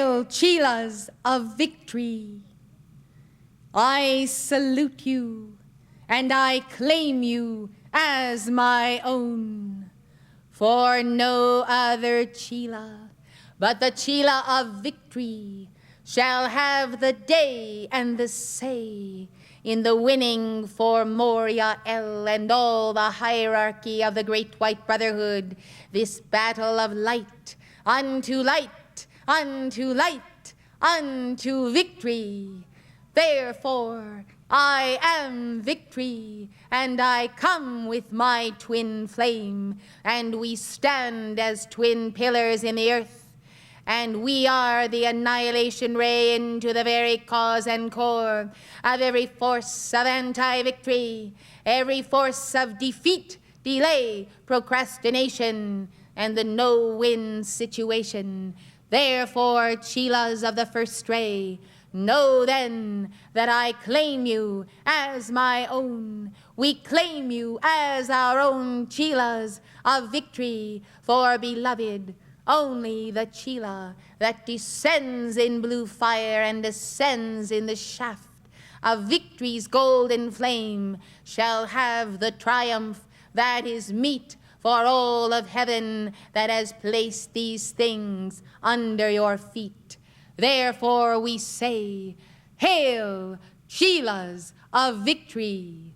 Hail, Chelas of victory! I salute you, and I claim you as my own. For no other Chela but the Chela of victory shall have the day and the say in the winning for Moria El and all the hierarchy of the Great White Brotherhood, this battle of light, unto light, unto light, unto victory. Therefore, I am victory, and I come with my twin flame, and we stand as twin pillars in the earth, and we are the annihilation ray into the very cause and core of every force of anti-victory, every force of defeat, delay, procrastination, and the no-win situation. Therefore, Chelas of the first ray, know then that I claim you as my own. We claim you as our own Chelas of victory, for beloved, only the Chela that descends in blue fire and ascends in the shaft of victory's golden flame shall have the triumph that is meet for all of heaven that has placed these things under your feet. Therefore we say, Hail, Chelas of victory!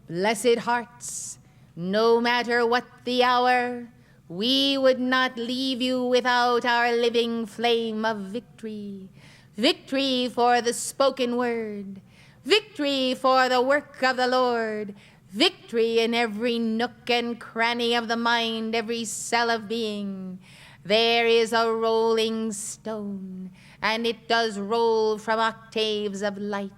Blessed hearts, no matter what the hour, we would not leave you without our living flame of victory. Victory for the spoken word, victory for the work of the Lord, victory in every nook and cranny of the mind, every cell of being. There is a rolling stone, and it does roll from octaves of light.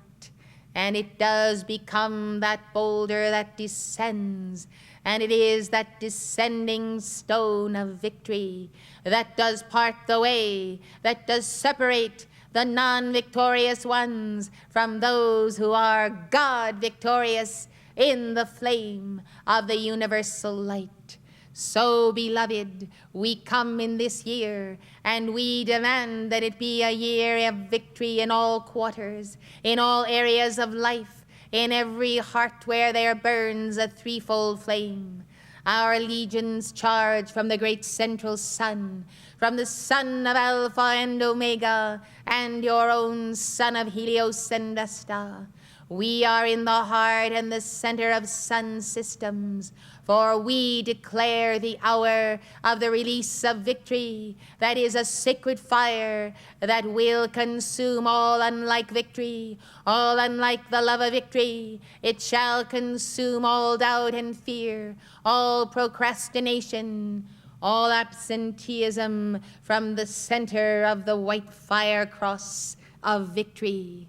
And it does become that boulder that descends, and it is that descending stone of victory that does part the way, that does separate the non-victorious ones from those who are God victorious in the flame of the universal light. So, beloved, we come in this year, and we demand that it be a year of victory in all quarters, in all areas of life, in every heart where there burns a threefold flame. Our legions charge from the great central sun, from the sun of Alpha and Omega, and your own sun of Helios and Vesta. We are in the heart and the center of sun systems, for we declare the hour of the release of victory that is a sacred fire that will consume all unlike victory, all unlike the love of victory. It shall consume all doubt and fear, all procrastination, all absenteeism from the center of the white fire cross of victory.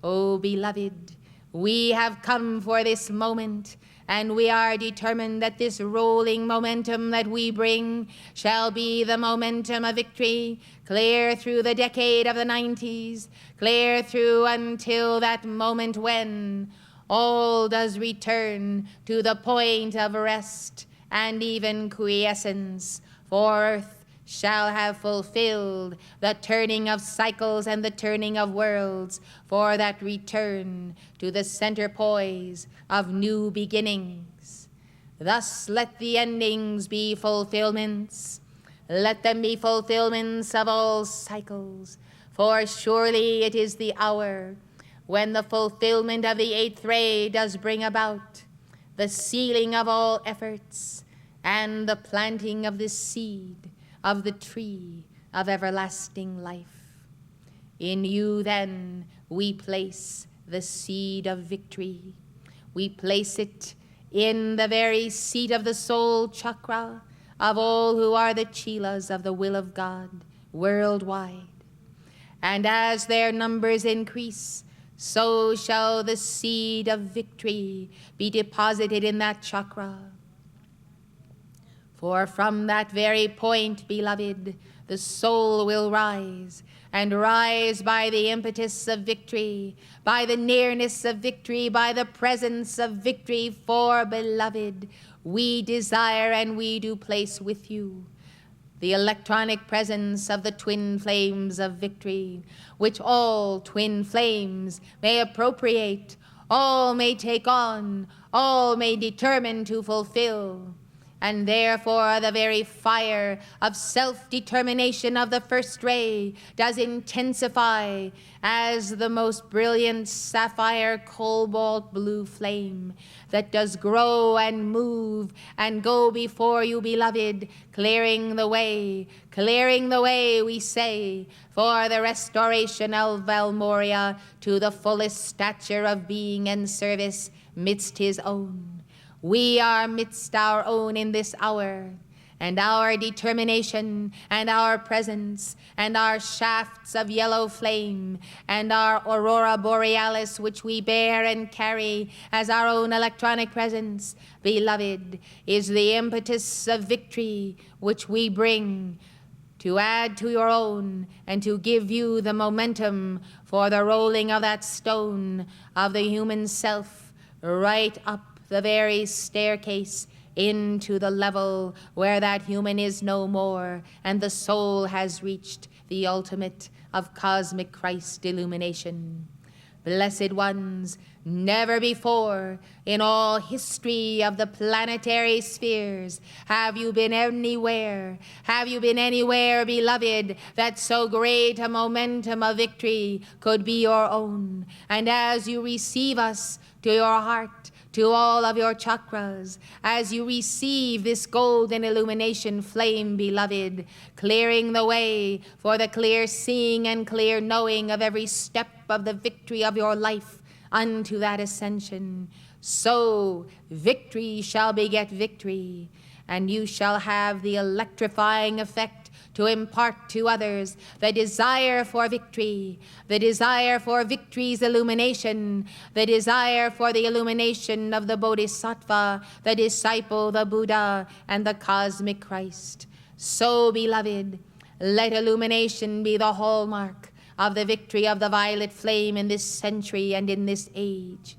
Oh, beloved, we have come for this moment, and we are determined that this rolling momentum that we bring shall be the momentum of victory, clear through the decade of the 90s, clear through until that moment when all does return to the point of rest and even quiescence, for earth shall have fulfilled the turning of cycles and the turning of worlds, for that return to the center poise of new beginnings. Thus let the endings be fulfillments. Let them be fulfillments of all cycles, for surely it is the hour when the fulfillment of the eighth ray does bring about the sealing of all efforts and the planting of the seed of the tree of everlasting life. In you, then, we place the seed of victory. We place it in the very seat of the soul chakra of all who are the Chelas of the will of God worldwide. And as their numbers increase, so shall the seed of victory be deposited in that chakra. For from that very point, beloved, the soul will rise, and rise by the impetus of victory, by the nearness of victory, by the presence of victory. For, beloved, we desire and we do place with you the electronic presence of the twin flames of victory, which all twin flames may appropriate, all may take on, all may determine to fulfill. And therefore the very fire of self-determination of the first ray does intensify as the most brilliant sapphire cobalt blue flame that does grow and move and go before you, beloved, clearing the way, we say, for the restoration of Valmoria to the fullest stature of being and service midst his own. We are midst our own in this hour, and our determination and our presence and our shafts of yellow flame and our aurora borealis, which we bear and carry as our own electronic presence, beloved, is the impetus of victory which we bring to add to your own and to give you the momentum for the rolling of that stone of the human self right up the very staircase into the level where that human is no more and the soul has reached the ultimate of cosmic Christ illumination. Blessed ones, never before in all history of the planetary spheres have you been anywhere, beloved, that so great a momentum of victory could be your own. And as you receive us to your heart, to all of your chakras, as you receive this golden illumination flame, beloved, clearing the way for the clear seeing and clear knowing of every step of the victory of your life unto that ascension, so victory shall beget victory, and you shall have the electrifying effect to impart to others the desire for victory, the desire for victory's illumination, the desire for the illumination of the Bodhisattva, the disciple, the Buddha, and the cosmic Christ. So, beloved, let illumination be the hallmark of the victory of the violet flame in this century and in this age.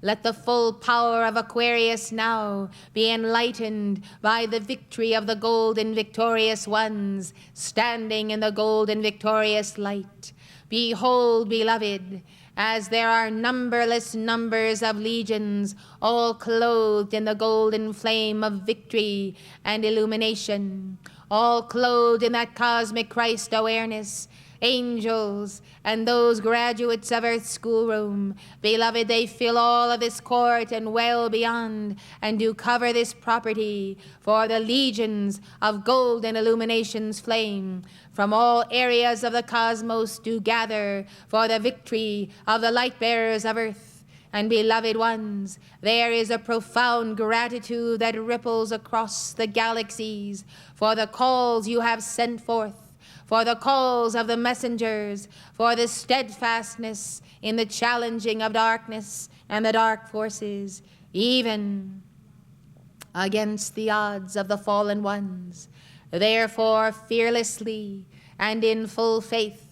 Let the full power of Aquarius now be enlightened by the victory of the golden victorious ones standing in the golden victorious light. Behold, beloved, as there are numberless numbers of legions, all clothed in the golden flame of victory and illumination, all clothed in that cosmic Christ awareness, angels and those graduates of Earth's schoolroom, beloved, they fill all of this court and well beyond, and do cover this property, for the legions of golden illumination's flame from all areas of the cosmos do gather for the victory of the light bearers of Earth. And beloved ones, there is a profound gratitude that ripples across the galaxies for the calls you have sent forth, for the calls of the messengers, for the steadfastness in the challenging of darkness and the dark forces, even against the odds of the fallen ones. Therefore, fearlessly and in full faith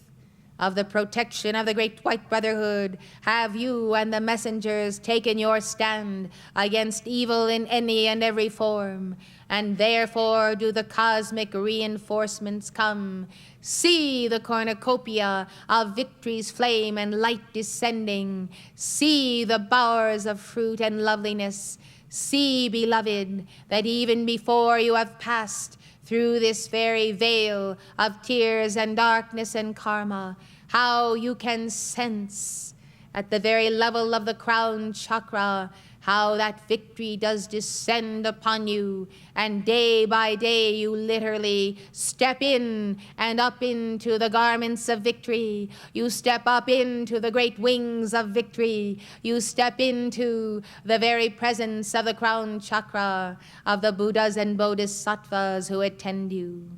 of the protection of the great white brotherhood, have you and the messengers taken your stand against evil in any and every form, and therefore do the cosmic reinforcements come. See the cornucopia of victory's flame and light descending. See the bowers of fruit and loveliness. See, beloved, that even before you have passed through this very veil of tears and darkness and karma, how you can sense at the very level of the crown chakra how that victory does descend upon you, and day by day you literally step in and up into the garments of victory. You step up into the great wings of victory. You step into the very presence of the crown chakra of the Buddhas and Bodhisattvas who attend you.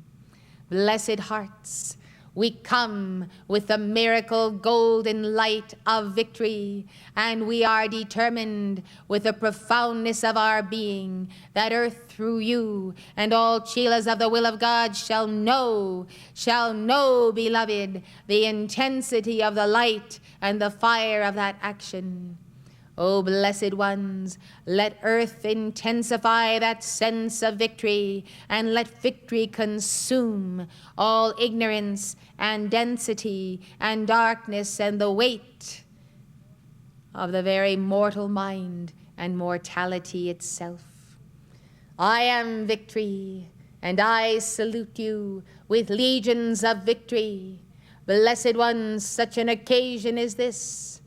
Blessed hearts, we come with the miracle golden light of victory, and we are determined with the profoundness of our being that earth through you and all chelas of the will of God shall know, beloved, the intensity of the light and the fire of that action. O blessed ones, let earth intensify that sense of victory, and let victory consume all ignorance and density and darkness and the weight of the very mortal mind and mortality itself. I am victory, and I salute you with legions of victory. Blessed ones, such an occasion is this,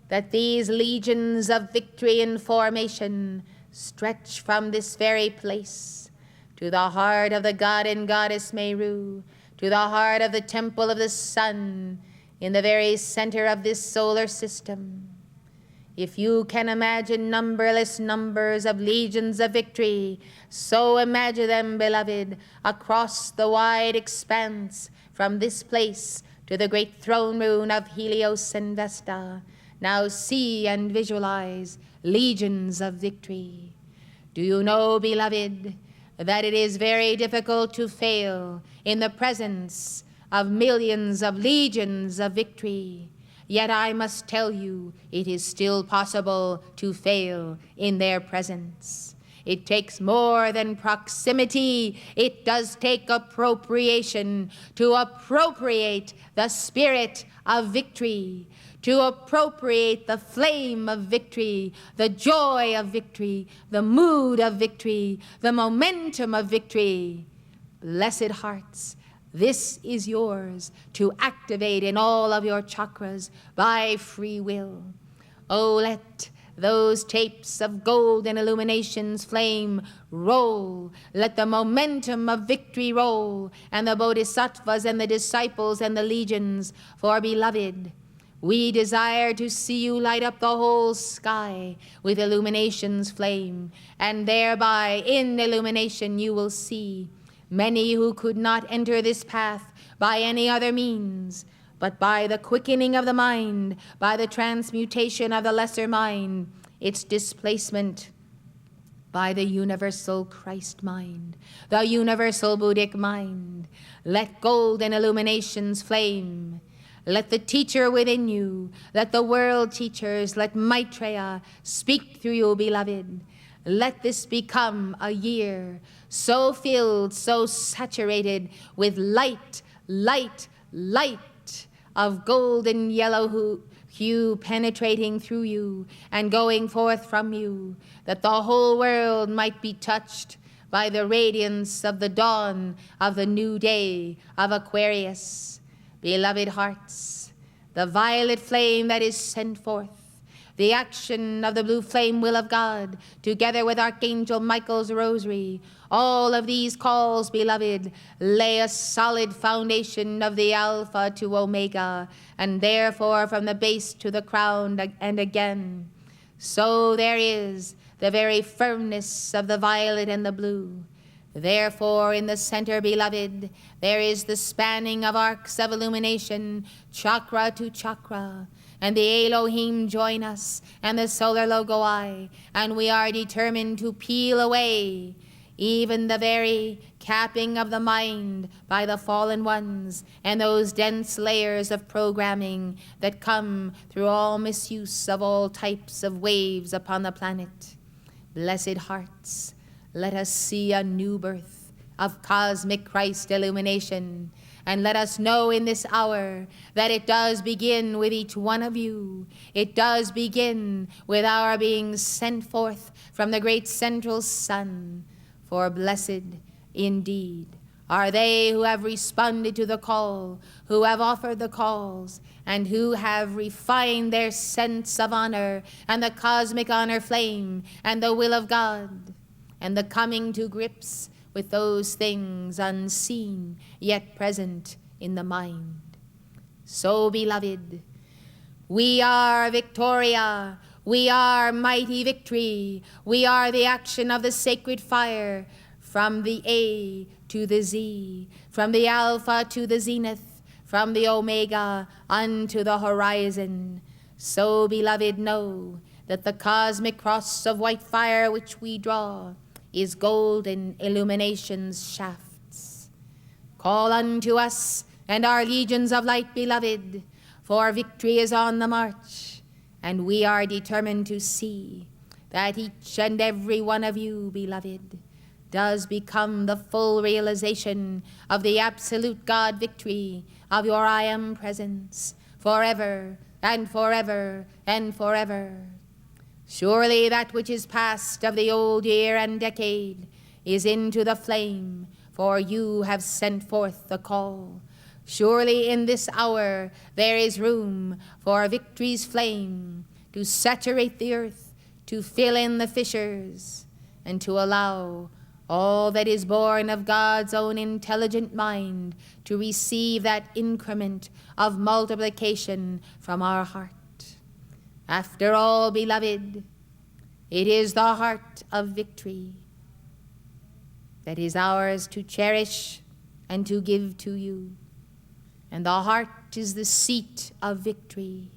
that these legions of victory in formation stretch from this very place to the heart of the god and goddess Meru, to the heart of the temple of the sun, in the very center of this solar system. If you can imagine numberless numbers of legions of victory, so imagine them, beloved, across the wide expanse from this place to the great throne room of Helios and Vesta. Now see and visualize legions of victory. Do you know, beloved, that it is very difficult to fail in the presence of millions of legions of victory? Yet I must tell you, it is still possible to fail in their presence. It takes more than proximity. It does take appropriation to appropriate the spirit of victory, to appropriate the flame of victory, the joy of victory, the mood of victory, the momentum of victory. Blessed hearts, this is yours to activate in all of your chakras by free will. Oh, let those tapes of golden illuminations flame roll. Let the momentum of victory roll, and the bodhisattvas and the disciples and the legions. For, beloved, we desire to see you light up the whole sky with illumination's flame, and thereby in illumination you will see many who could not enter this path by any other means, but by the quickening of the mind, by the transmutation of the lesser mind, its displacement by the universal Christ mind, the universal Buddhic mind. Let golden illuminations flame. Let the teacher within you, let the world teachers, let Maitreya speak through you, beloved. Let this become a year so filled, so saturated with light, light, light of golden yellow hue penetrating through you and going forth from you, that the whole world might be touched by the radiance of the dawn of the new day of Aquarius. Beloved hearts, the violet flame that is sent forth, the action of the blue flame will of God, together with Archangel Michael's rosary, all of these calls, beloved, lay a solid foundation of the Alpha to Omega, and therefore from the base to the crown and again. So there is the very firmness of the violet and the blue. Therefore, in the center, beloved, there is the spanning of arcs of illumination, chakra to chakra, and the Elohim join us, and the solar logoi, and we are determined to peel away even the very capping of the mind by the fallen ones, and those dense layers of programming that come through all misuse of all types of waves upon the planet. Blessed hearts, let us see a new birth of cosmic Christ illumination, and let us know in this hour that it does begin with each one of you. It does begin with our being sent forth from the great central sun. For blessed indeed are they who have responded to the call, who have offered the calls, and who have refined their sense of honor and the cosmic honor flame and the will of God, and the coming to grips with those things unseen yet present in the mind. So, beloved, we are Victoria. We are mighty victory. We are the action of the sacred fire, from the A to the Z, from the Alpha to the Zenith, from the Omega unto the horizon. So, beloved, know that the cosmic cross of white fire which we draw is golden illumination's shafts. Call unto us and our legions of light, beloved, for victory is on the march, and we are determined to see that each and every one of you, beloved, does become the full realization of the absolute God victory of your I am presence forever and forever and forever. Surely that which is past of the old year and decade is into the flame, for you have sent forth the call. Surely in this hour there is room for victory's flame to saturate the earth, to fill in the fissures, and to allow all that is born of God's own intelligent mind to receive that increment of multiplication from our heart. After all, beloved, it is the heart of victory that is ours to cherish and to give to you. And the heart is the seat of victory,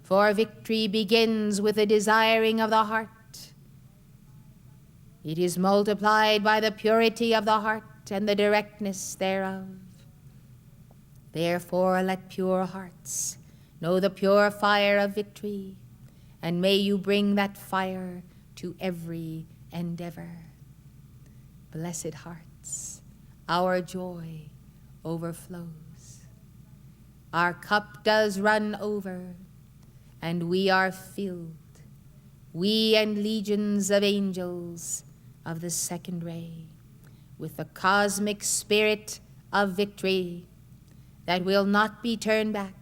for victory begins with the desiring of the heart. It is multiplied by the purity of the heart and the directness thereof. Therefore, let pure hearts know the pure fire of victory, and may you bring that fire to every endeavor. Blessed hearts, our joy overflows. Our cup does run over, and we are filled, we and legions of angels of the second ray, with the cosmic spirit of victory that will not be turned back.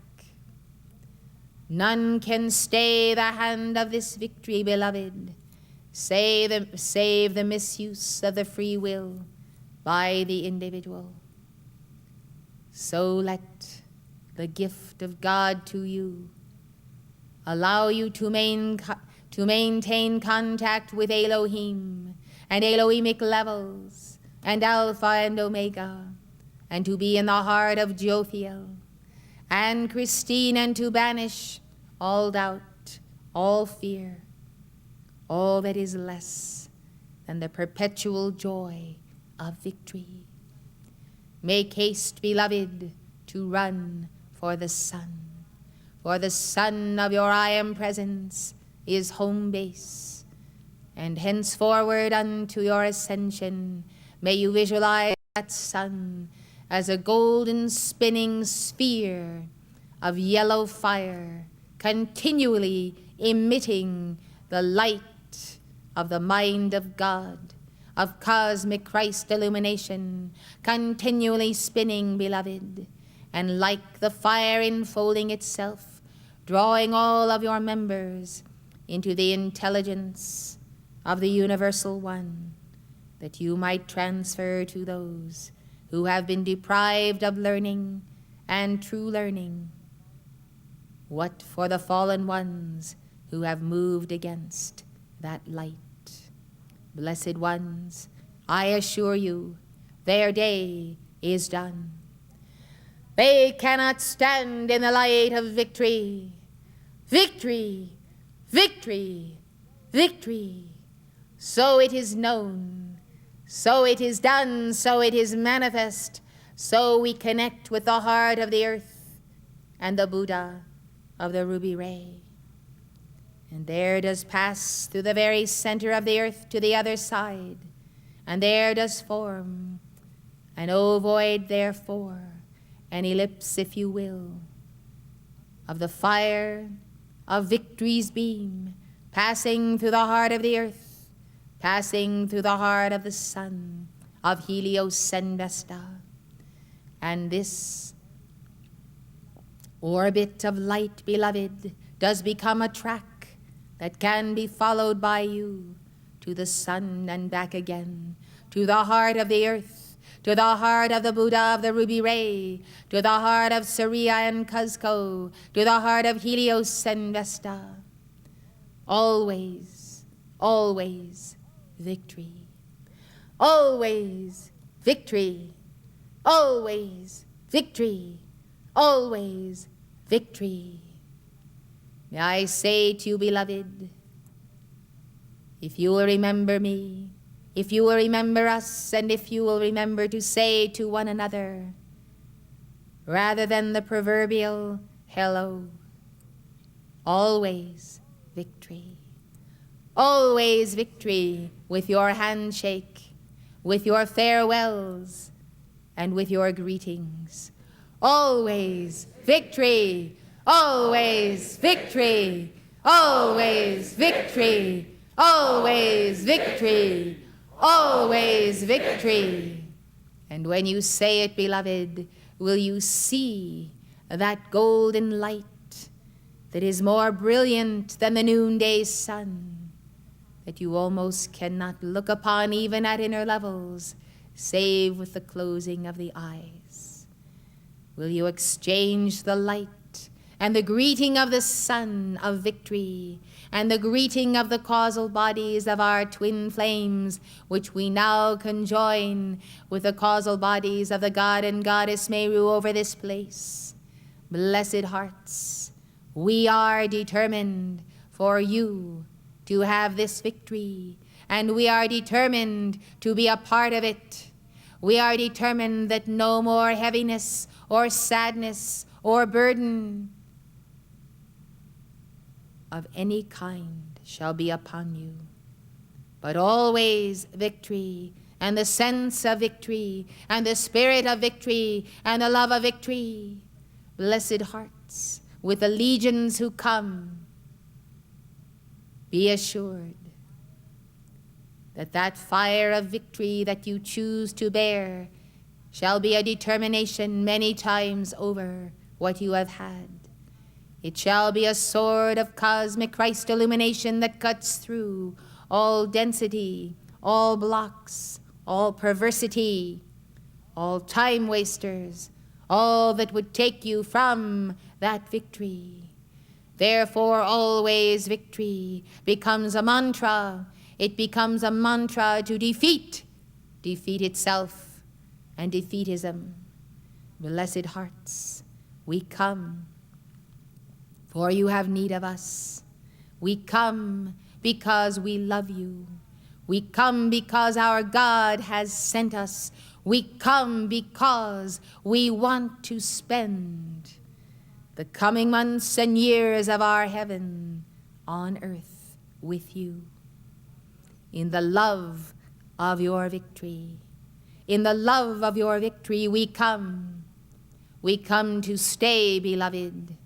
None can stay the hand of this victory, beloved, save the misuse of the free will by the individual. So let the gift of God to you allow you to maintain contact with Elohim and Elohimic levels and Alpha and Omega, and to be in the heart of Jophiel and Christine, and to banish all doubt, all fear, all that is less than the perpetual joy of victory. Make haste, beloved, to run for the sun of your I am presence is home base. And henceforward unto your ascension, may you visualize that sun as a golden spinning sphere of yellow fire, continually emitting the light of the mind of God, of cosmic Christ illumination, continually spinning, beloved, and like the fire enfolding itself, drawing all of your members into the intelligence of the universal one, that you might transfer to those who have been deprived of learning and true learning, what for the fallen ones who have moved against that light. Blessed ones, I assure you, their day is done. They cannot stand in the light of victory. Victory, victory, victory. So it is known, so it is done, so it is manifest, so we connect with the heart of the earth and the Buddha of the ruby ray. And there does pass through the very center of the earth to the other side, and there does form an ovoid, therefore, an ellipse, if you will, of the fire of victory's beam, passing through the heart of the earth, passing through the heart of the sun, of Helios and Vesta. And this orbit of light, beloved, does become a track that can be followed by you to the sun and back again, to the heart of the earth, to the heart of the Buddha of the ruby ray, to the heart of Surya and Cuzco, to the heart of Helios and Vesta. Always, always victory. Always victory. Always victory. Always victory. May I say to you, beloved, if you will remember me, if you will remember us, and if you will remember to say to one another, rather than the proverbial hello, always victory. Always victory with your handshake, with your farewells, and with your greetings. Always victory, always victory, always victory, always victory, always victory. And when you say it, beloved, will you see that golden light that is more brilliant than the noonday sun, that you almost cannot look upon even at inner levels, save with the closing of the eyes? Will you exchange the light and the greeting of the sun of victory and the greeting of the causal bodies of our twin flames, which we now conjoin with the causal bodies of the god and goddess Meru over this place? Blessed hearts, we are determined for you to have this victory, and we are determined to be a part of it. We are determined that no more heaviness or sadness or burden of any kind shall be upon you, but always victory, and the sense of victory, and the spirit of victory, and the love of victory. Blessed hearts, with the legions who come, be assured that that fire of victory that you choose to bear shall be a determination many times over what you have had. It shall be a sword of cosmic Christ illumination that cuts through all density, all blocks, all perversity, all time wasters, all that would take you from that victory. Therefore, always victory becomes a mantra. It becomes a mantra to defeat itself, and defeatism. Blessed hearts, we come, for you have need of us. We come because we love you. We come because our God has sent us. We come because we want to spend the coming months and years of our heaven on earth with you, in the love of your victory. In the love of your victory we come. We come to stay, beloved.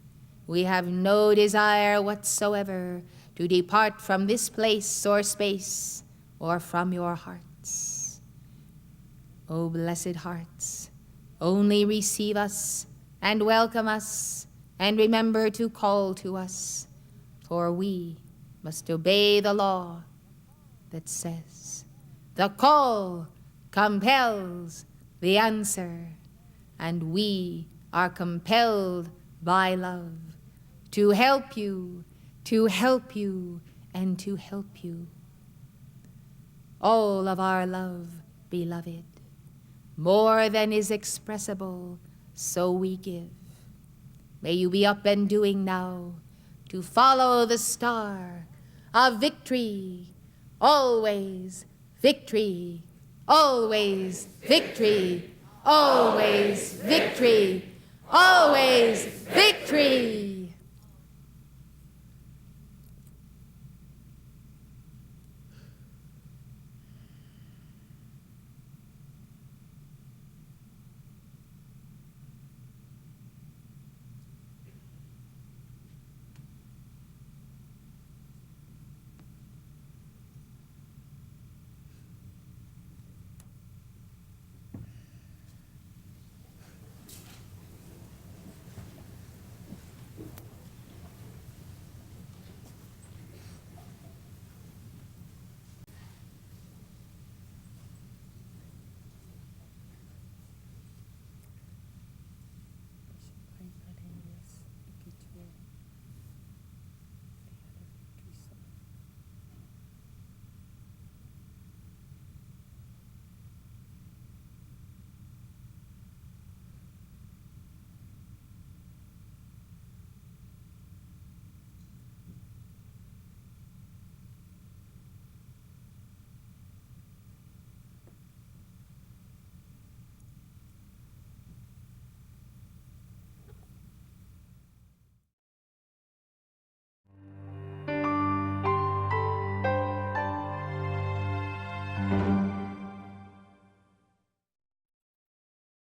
We have no desire whatsoever to depart from this place or space or from your hearts. O blessed hearts, only receive us and welcome us, and remember to call to us, for we must obey the law that says, the call compels the answer, and we are compelled by love to help you, and to help you. All of our love, beloved, more than is expressible, so we give. May you be up and doing now to follow the star of victory, always victory, always victory, always victory, always victory.